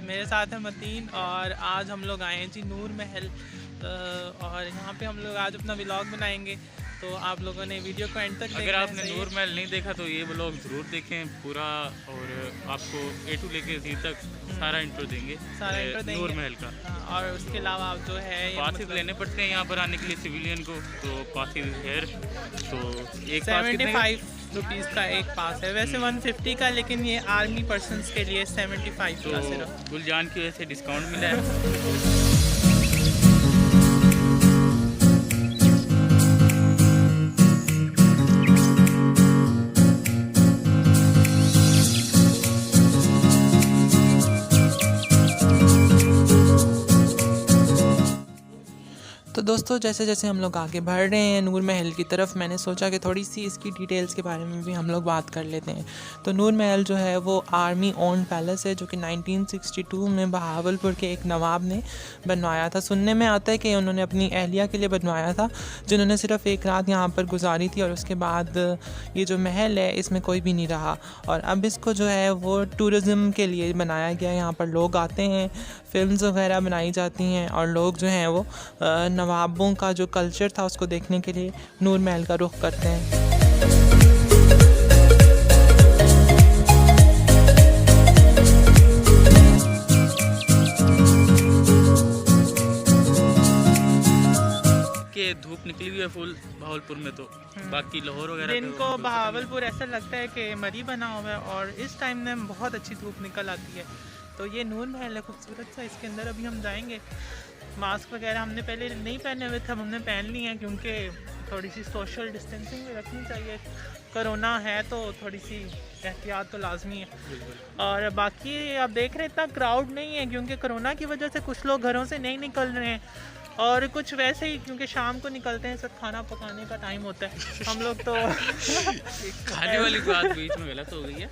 मेरे साथ है मतीन और आज हम लोग आए हैं जी नूर महल। और यहाँ पे हम लोग आज अपना व्लॉग बनाएंगे, तो आप लोगों ने वीडियो को एंड तक देखना है। अगर आपने नूर महल नहीं देखा तो ये व्लॉग ज़रूर देखें पूरा, और आपको ए टू लेके ज़ी तक सारा इंट्रो देंगे, सारा इंट्रो देंगे नूर महल का। और उसके अलावा आप जो है पासिस लेने पड़ते हैं यहाँ पर आने के लिए सिविलियन को, तो पासिस हेयर तो एक 75 रुपीज़ का एक पास है, वैसे 150 का, लेकिन ये आर्मी पर्सनस के लिए 75 तो का सिर्फ। गुलजान की वजह से डिस्काउंट मिला है। तो दोस्तों जैसे जैसे हम लोग आगे बढ़ रहे हैं नूर महल की तरफ, मैंने सोचा कि थोड़ी सी इसकी डिटेल्स के बारे में भी हम लोग बात कर लेते हैं। तो नूर महल जो है वो आर्मी ओन्ड पैलेस है, जो कि 1962 में बहावलपुर के एक नवाब ने बनवाया था। सुनने में आता है कि उन्होंने अपनी अहलिया के लिए बनवाया था, जिन्होंने सिर्फ एक रात यहाँ पर गुजारी थी, और उसके बाद ये जो महल है इसमें कोई भी नहीं रहा। और अब इसको जो है वो टूरिज़्म के लिए बनाया गया है। यहाँ पर लोग आते हैं, फिल्म्स वगैरह बनाई जाती हैं, और लोग जो हैं वो नवाबों का जो कल्चर था उसको देखने के लिए नूर महल का रुख करते हैं। कि धूप निकली हुई है फुल बहावलपुर में, तो बाकी लाहौर वगैरह दिन को बहावलपुर ऐसा लगता है कि मरी बना हुआ है, और इस टाइम में बहुत अच्छी धूप निकल आती है। तो ये नूर महल है खूबसूरत सा, इसके अंदर अभी हम जाएंगे। मास्क वगैरह हमने पहले नहीं पहने हुए थे, अब हमने पहन लिए हैं, क्योंकि थोड़ी सी सोशल डिस्टेंसिंग भी रखनी चाहिए। कोरोना है तो थोड़ी सी एहतियात तो लाजमी है। और बाकी आप देख रहे हैं इतना क्राउड नहीं है, क्योंकि कोरोना की वजह से कुछ लोग घरों से नहीं निकल रहे हैं, और कुछ वैसे ही क्योंकि शाम को निकलते हैं, सब खाना पकाने का टाइम होता है। हम लोग तो खाने वाली बात बीच में गलत हो गई है।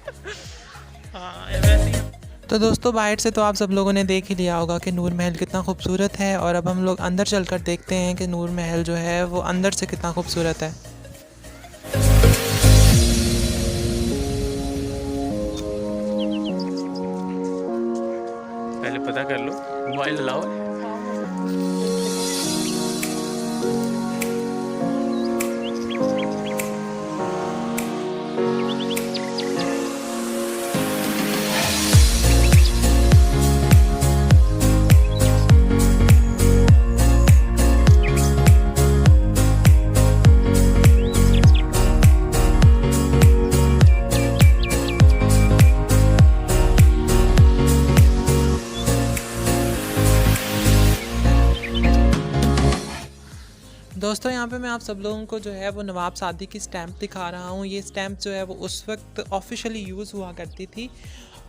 हाँ वैसे ही। तो दोस्तों बाहर से तो आप सब लोगों ने देख ही लिया होगा कि नूर महल कितना खूबसूरत है, और अब हम लोग अंदर चलकर देखते हैं कि नूर महल जो है वो अंदर से कितना खूबसूरत है। पहले पता कर लो, मोबाइल लाओ। दोस्तों यहाँ पे मैं आप सब लोगों को जो है वो नवाब सादिक की स्टैम्प दिखा रहा हूँ। ये स्टैम्प जो है वो उस वक्त ऑफिशियली यूज़ हुआ करती थी,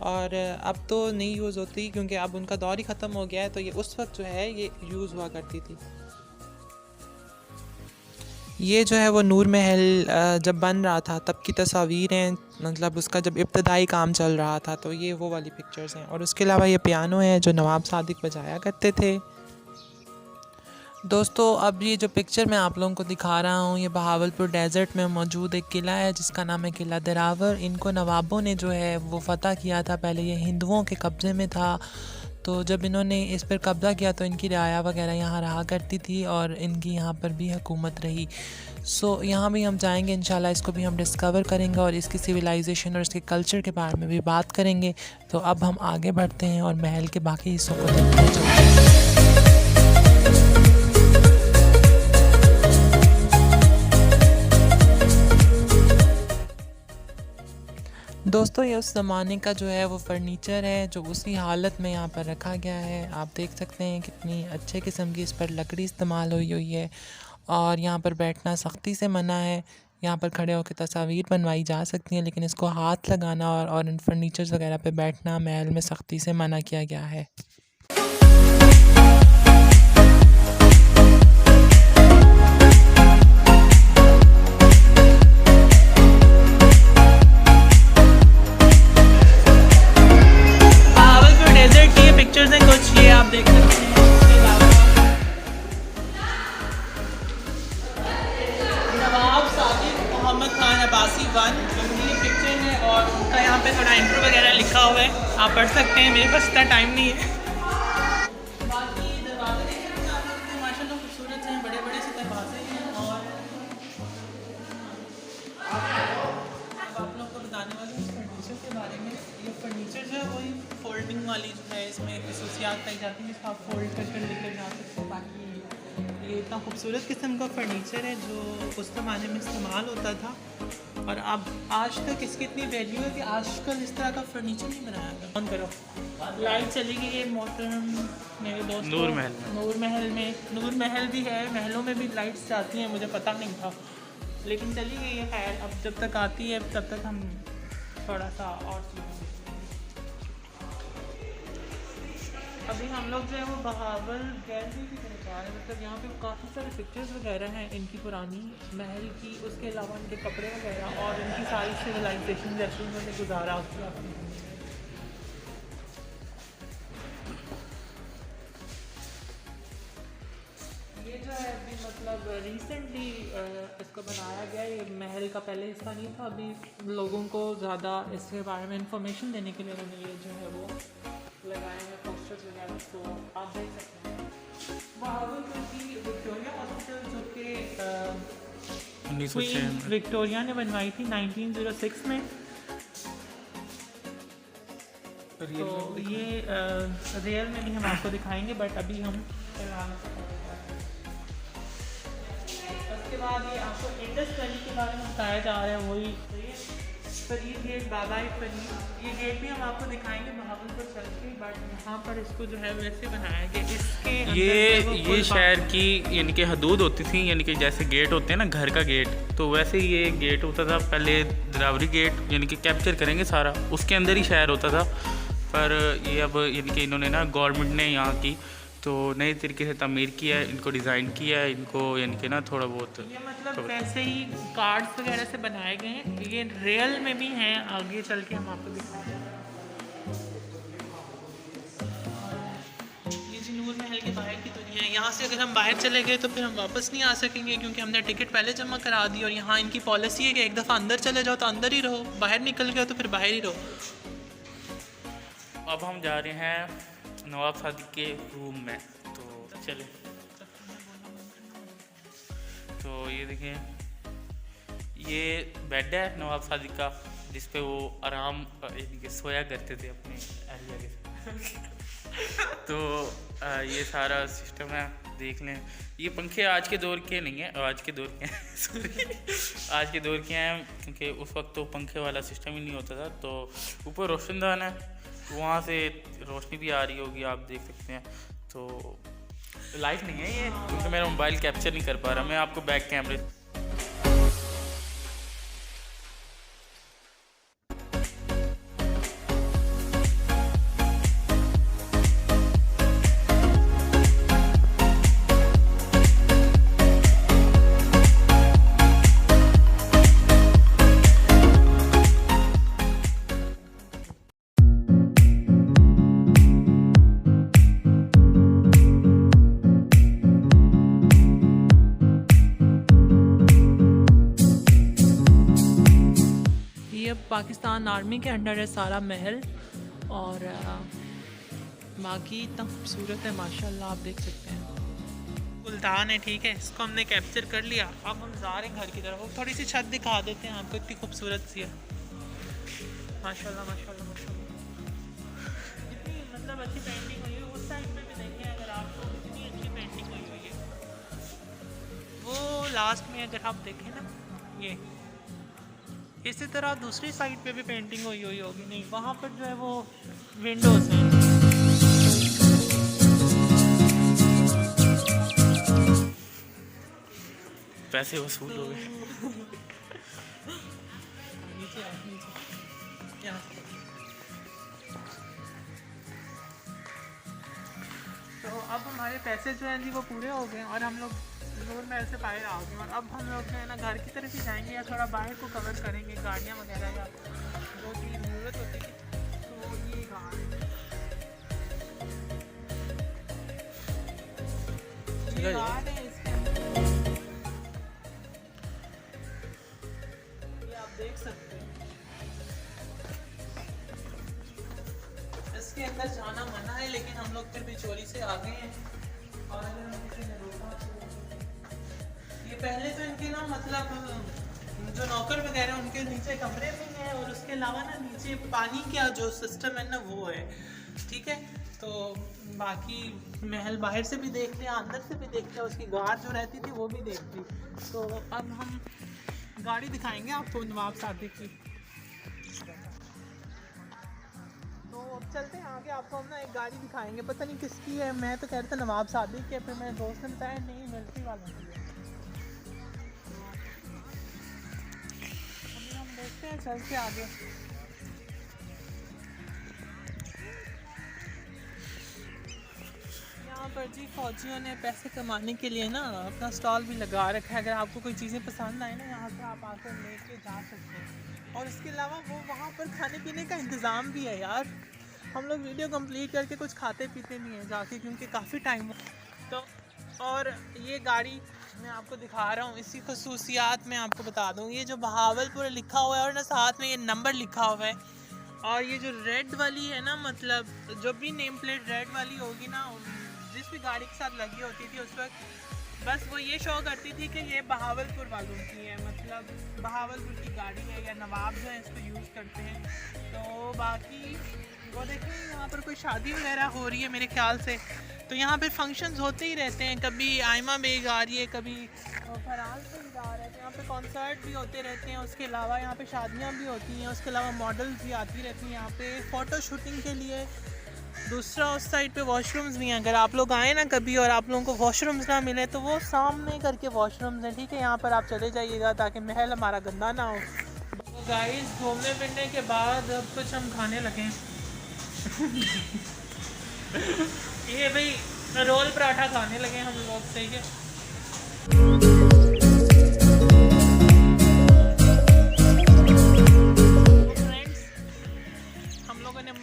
और अब तो नहीं यूज़ होती, क्योंकि अब उनका दौर ही ख़त्म हो गया है। तो ये उस वक्त जो है ये यूज़ हुआ करती थी। ये जो है वो नूर महल जब बन रहा था तब की तस्वीर हैं, मतलब उसका जब इब्तदाई काम चल रहा था, तो ये वो वाली पिक्चर्स हैं। और उसके अलावा ये पियानो है जो नवाब सादिक बजाया करते थे। दोस्तों अब ये जो पिक्चर मैं आप लोगों को दिखा रहा हूँ, ये बहावलपुर डेजर्ट में मौजूद एक किला है जिसका नाम है किला दिरावर। इनको नवाबों ने जो है वो फ़तह किया था, पहले ये हिंदुओं के कब्ज़े में था। तो जब इन्होंने इस पर कब्ज़ा किया तो इनकी रियाया वगैरह यहाँ रहा करती थी, और इनकी यहाँ पर भी हुकूमत रही। सो यहाँ भी हम जाएंगे इंशाल्लाह, इसको भी हम डिस्कवर करेंगे और इसकी सिविलाइजेशन और इसके कल्चर के बारे में भी बात करेंगे। तो अब हम आगे बढ़ते हैं और महल के बाकी हिस्सों को देखते हैं। दोस्तों ये उस ज़माने का जो है वो फर्नीचर है, जो उसी हालत में यहाँ पर रखा गया है। आप देख सकते हैं कितनी अच्छे किस्म की इस पर लकड़ी इस्तेमाल हुई हुई है, और यहाँ पर बैठना सख्ती से मना है। यहाँ पर खड़े होकर तस्वीर बनवाई जा सकती हैं, लेकिन इसको हाथ लगाना और इन फर्नीचर्स वगैरह पे बैठना महल में सख्ती से मना किया गया है। आप देख सकते हैं नवाब सादिक मोहम्मद खान अब्बासी 1, ये पिक्चर है। है और उनका यहाँ पे थोड़ा इंट्रो वगैरह लिखा हुआ है, आप पढ़ सकते हैं, मेरे पास इतना टाइम नहीं है। बाकी दरवाजे देखें आप लोग तो माशाल्लाह खूबसूरत हैं, बड़े बड़े से दरवाजे हैं। और अब आप लोग को बताने वाले हैं फर्नीचर के बारे में। ये फर्नीचर जो है वही फोल्डिंग वाली जो है, इसमें खसूसियात पाई जाती हैं जिसको आप फोल्ड कर लेकर जा सकते हैं। बाकी ये इतना खूबसूरत किस्म का फर्नीचर है जो उस ज़माने में इस्तेमाल होता था और अब आज तक इसकी इतनी वैल्यू है कि आजकल इस तरह का फर्नीचर नहीं बनाया गया। ऑन करो, लाइट चली गई है। मोहतरम मेरे दोस्त नूर महल में नूर महल भी है, महलों में भी लाइट्स जाती हैं, मुझे पता नहीं था लेकिन चली गई है। खैर अब जब तक आती है तब तक हम थोड़ा सा और सीखेंगे। अभी हम लोग जो है वो बहावल गैलरी की तरफ जा रहे हैं। मतलब यहाँ पे काफ़ी सारे पिक्चर्स वगैरह हैं इनकी पुरानी महल की, उसके अलावा इनके कपड़े वगैरह और इनकी सारी सिविलाइजेशन जैसे उन्होंने गुजारा होती है अपनी। ये जो है अभी मतलब रिसेंटली इसको बनाया गया। ये महल का पहले हिस्सा नहीं था। अभी लोगों को ज़्यादा इसके बारे में इंफॉर्मेशन देने के लिए उन्होंने ये जो है वो लगाए हैं पोस्टर्स वगैरह। तो आप देख सकते हैं बहावलपुर की विक्टोरिया हॉस्पिटल जो कि क्वीन विक्टोरिया ने बनवाई थी 1906 में। तो ये रियल में भी हम आपको दिखाएंगे बट अभी हम उसके बाद ये आपको इंडस वैली के बारे में बताया जा रहा है। वही फरीद गेट, बाबा फरीद, ये गेट भी हम आपको दिखाएंगे बहावलपुर चल के। बट यहाँ पर इसको जो है वैसे बनाया गया। इसके ये शहर की यानी कि हदूद होती थी, यानी कि जैसे गेट होते हैं ना घर का गेट, तो वैसे ही ये गेट होता था पहले। दरावरी गेट यानी कि कैप्चर करेंगे सारा, उसके अंदर ही शहर होता था। पर ये अब यानी कि इन्होंने ना गवर्नमेंट ने यहाँ की तो नए तरीके से तामीर किया है, इनको डिज़ाइन किया है, इनको यानी कि ना थोड़ा बहुत ये मतलब वैसे ही कार्ड्स वगैरह से बनाए गए हैं। ये रियल में भी हैं, आगे चल के हम आपको दिखाएंगे। ये जी नूर महल के बाहर की दुनिया है। यहाँ से अगर हम बाहर चले गए तो फिर हम वापस नहीं आ सकेंगे क्योंकि हमने टिकट पहले जमा करा दी। और यहाँ इनकी पॉलिसी है कि एक दफ़ा अंदर चले जाओ तो अंदर ही रहो, बाहर निकल गए तो फिर बाहर ही रहो। अब हम जा रहे हैं नवाब सादिक के रूम में, तो चले। तो ये देखें, ये बेड है नवाब सादिक का जिस पे वो आराम यानी कि सोया करते थे अपने एरिया के। तो ये सारा सिस्टम है, देख लें। ये पंखे आज के दौर के नहीं हैं, आज के दौर के हैं सॉरी, आज के दौर के हैं क्योंकि उस वक्त तो पंखे वाला सिस्टम ही नहीं होता था। तो ऊपर रोशनदान है, वहाँ से रोशनी भी आ रही होगी, आप देख सकते हैं। तो लाइट नहीं है ये क्योंकि मेरा मोबाइल कैप्चर नहीं कर पा रहा, मैं आपको बैक कैमरे पाकिस्तान आर्मी के अंडर है सारा महल। और बाकी इतना खूबसूरत है माशाल्लाह, आप देख सकते हैं। गुलदान है, ठीक है, इसको हमने कैप्चर कर लिया। अब हम जा रहे हैं घर की तरफ। थोड़ी सी छत दिखा देते हैं आपको, इतनी खूबसूरत सी है माशाल्लाह माशाल्लाह माशाल्लाह। इतनी मतलब अच्छी पेंटिंग हुई है। उस साइड पे भी देखें अगर आपको, इतनी अच्छी पेंटिंग हुई है। वो लास्ट में अगर आप देखें ना, ये इसी तरह दूसरी साइड पे भी पेंटिंग हुई होगी। नहीं, वहाँ पर जो है वो विंडोज़ हैं। पैसे वसूल हो गए। तो अब हमारे पैसे जो हैं जी वो पूरे हो गए और हम लोग नूर महल से बाहर आ गए। और अब हम लोग जो है ना घर की तरफ ही जाएंगे या थोड़ा बाहर को कवर करेंगे, गाड़ियाँ वगैरह या जो चीज़ ज़रूरत होती है। तो ये गाड़ी है, इसके ये आप देख सकते हैं। इसके अंदर जाना मना है, लेकिन हम लोग फिर भी चोरी से आ गए हैं। और किसी ने रोका तो ये पहले तो इनके ना मतलब जो नौकर वगैरह उनके नीचे कमरे में हैं, और उसके अलावा ना नीचे पानी का जो सिस्टम है ना वो है, ठीक है। तो बाकी महल बाहर से भी देख लिया, अंदर से भी देख लिया, उसकी गार्ड जो रहती थी वो भी देख ली। तो अब हम गाड़ी दिखाएंगे आपको नवाब सादिक की। तो अब चलते हैं आगे, आपको हम ना एक गाड़ी दिखाएंगे, पता नहीं किसकी है। मैं तो कह रहा था नवाब सादिक के, फिर मेरे दोस्त ने बताया नहीं मिलिट्री वालों की है। अभी हम देखते हैं चल के आगे। यहाँ पर जी फौजियों ने पैसे कमाने के लिए ना अपना स्टॉल भी लगा रखा है। अगर आपको कोई चीज़ें पसंद आए ना, यहाँ से आप आकर लेके जा सकते हैं। और इसके अलावा वो वहाँ पर खाने पीने का इंतज़ाम भी है यार। हम लोग वीडियो कंप्लीट करके कुछ खाते पीते नहीं हैं जाके, क्योंकि काफ़ी टाइम तो। और ये गाड़ी मैं आपको दिखा रहा हूँ, इसकी खसूसियात मैं आपको बता दूँ। ये जो बहावलपुर लिखा हुआ है और ना साथ में ये नंबर लिखा हुआ है, और ये जो रेड वाली है ना, मतलब जो भी नेम प्लेट रेड वाली होगी ना, जिस भी गाड़ी के साथ लगी होती थी उस वक्त बस वो ये शो करती थी कि ये बहावलपुर वालों की है, मतलब बहावलपुर की गाड़ी है, या नवाब जो है इसको यूज़ करते हैं। तो बाकी वो देखें यहाँ पर कोई शादी वगैरह हो रही है मेरे ख्याल से, तो यहाँ पे फंक्शंस होते ही रहते हैं। कभी आयमा बेग आ रही है, कभी फरहान सिंह आ रहा है, तो यहाँ पे कॉन्सर्ट भी होते रहते हैं। उसके अलावा यहाँ पे शादियाँ भी होती हैं, उसके अलावा मॉडल्स भी आती रहती हैं यहाँ पे फ़ोटो शूटिंग के लिए। दूसरा उस साइड पे वॉशरूम्स भी हैं, अगर आप लोग आए ना कभी और आप लोगों को वॉशरूम्स ना मिले तो वो सामने करके वॉशरूम्स हैं, ठीक है। यहाँ पर आप चले जाइएगा ताकि महल हमारा गंदा ना हो। तो गाइस घूमने फिरने के बाद अब कुछ हम खाने लगे ये भाई रोल पराठा खाने लगे हम लोग, सही है।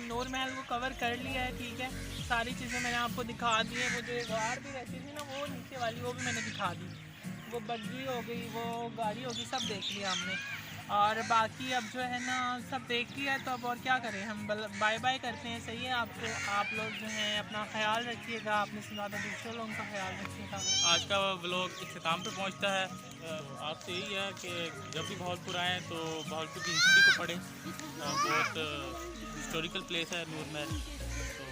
नूर महल को कवर कर लिया है, ठीक है। सारी चीज़ें मैंने आपको दिखा दी है। वो जो गाड़ भी रहती थी ना वो नीचे वाली, वो भी मैंने दिखा दी। वो बग्गी हो गई, वो गाड़ी होगी, सब देख लिया हमने। और बाकी अब जो है ना सब देख लिया, तो अब और क्या करें, हम बाय बाय करते हैं, सही है। आपको आप लोग जो हैं अपना ख्याल रखिएगा, अपने से ज़्यादा दूसरे लोगों का ख्याल रखिएगा। आज का व्लॉग इख्तिताम पे पहुंचता है। आपसे यही है कि जब भी भावलपुर आएँ तो भावलपुर की हिस्ट्री को पढ़ें। बहुत हिस्टोरिकल प्लेस है नूर महल। तो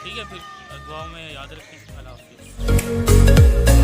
ठीक है, फिर दुआओं में याद रखें। अल्लाह हाफ़िज़।